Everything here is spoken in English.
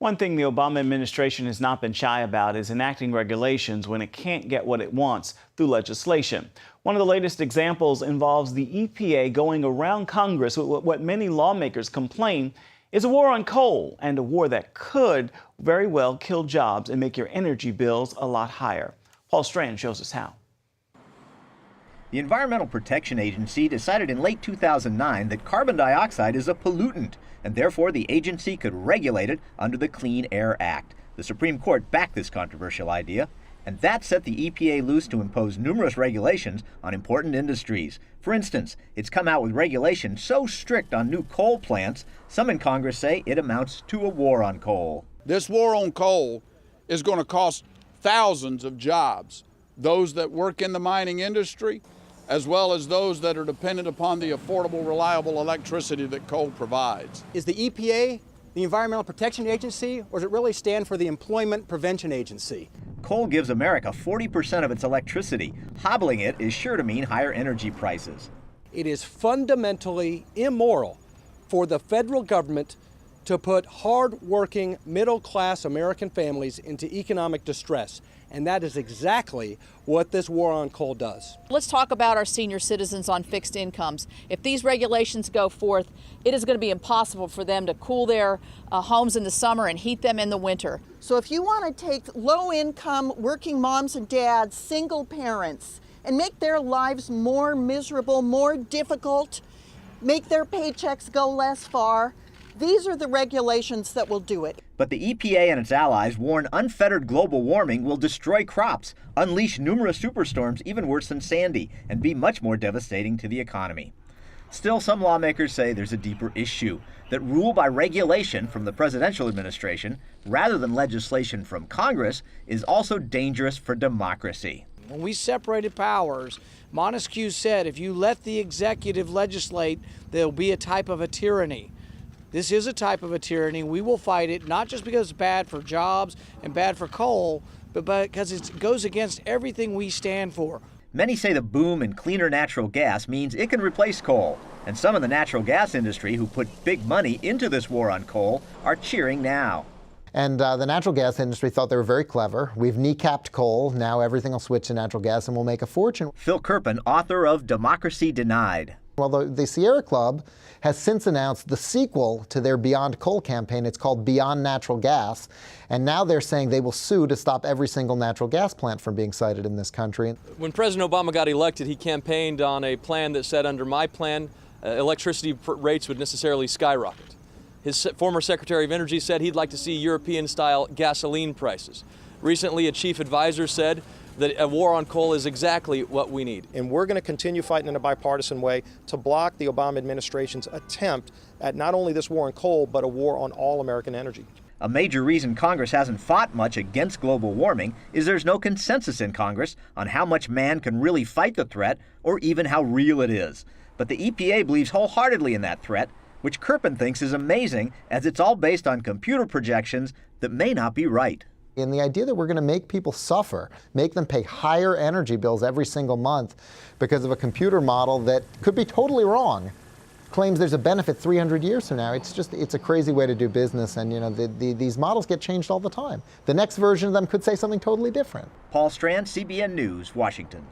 One thing the Obama administration has not been shy about is enacting regulations when it can't get what it wants through legislation. One of the latest examples involves the EPA going around Congress with what many lawmakers complain is a war on coal, and a war that could very well kill jobs and make your energy bills a lot higher. Paul Strand shows us how. The Environmental Protection Agency decided in late 2009 that carbon dioxide is a pollutant, and therefore the agency could regulate it under the Clean Air Act. The Supreme Court backed this controversial idea, and that set the EPA loose to impose numerous regulations on important industries. For instance, it's come out with regulations so strict on new coal plants, some in Congress say it amounts to a war on coal. This war on coal is going to cost thousands of jobs, those that work in the mining industry, as well as those that are dependent upon the affordable, reliable electricity that coal provides. Is the EPA the Environmental Protection Agency, or does it really stand for the Employment Prevention Agency? Coal gives America 40% of its electricity. Hobbling it is sure to mean higher energy prices. It is fundamentally immoral for the federal government to put hard-working, middle-class American families into economic distress. And that is exactly what this war on coal does. Let's talk about our senior citizens on fixed incomes. If these regulations go forth, it is going to be impossible for them to cool their homes in the summer and heat them in the winter. So if you want to take low-income working moms and dads, single parents, and make their lives more miserable, more difficult, make their paychecks go less far, these are the regulations that will do it. But the EPA and its allies warn unfettered global warming will destroy crops, unleash numerous superstorms even worse than Sandy, and be much more devastating to the economy. Still, some lawmakers say there's a deeper issue, that rule by regulation from the presidential administration, rather than legislation from Congress, is also dangerous for democracy. When we separated powers, Montesquieu said if you let the executive legislate, there'll be a type of a tyranny. This is a type of a tyranny. We will fight it, not just because it's bad for jobs and bad for coal, but because it goes against everything we stand for. Many say the boom in cleaner natural gas means it can replace coal. And some in the natural gas industry who put big money into this war on coal are cheering now. And the natural gas industry thought they were very clever. We've kneecapped coal. Now everything will switch to natural gas and we'll make a fortune. Phil Kerpen, author of Democracy Denied. Well, the Sierra Club has since announced the sequel to their Beyond Coal campaign. It's called Beyond Natural Gas. And now they're saying they will sue to stop every single natural gas plant from being sited in this country. When President Obama got elected, he campaigned on a plan that said under my plan, electricity rates would necessarily skyrocket. His former Secretary of Energy said he'd like to see European-style gasoline prices. Recently, a chief advisor said that a war on coal is exactly what we need. And we're going to continue fighting in a bipartisan way to block the Obama administration's attempt at not only this war on coal, but a war on all American energy. A major reason Congress hasn't fought much against global warming is there's no consensus in Congress on how much man can really fight the threat or even how real it is. But the EPA believes wholeheartedly in that threat, which Kerpen thinks is amazing as it's all based on computer projections that may not be right. And the idea that we're going to make people suffer, make them pay higher energy bills every single month because of a computer model that could be totally wrong, claims there's a benefit 300 years from now. It's a crazy way to do business, and these models get changed all the time. The next version of them could say something totally different. Paul Strand, CBN News, Washington.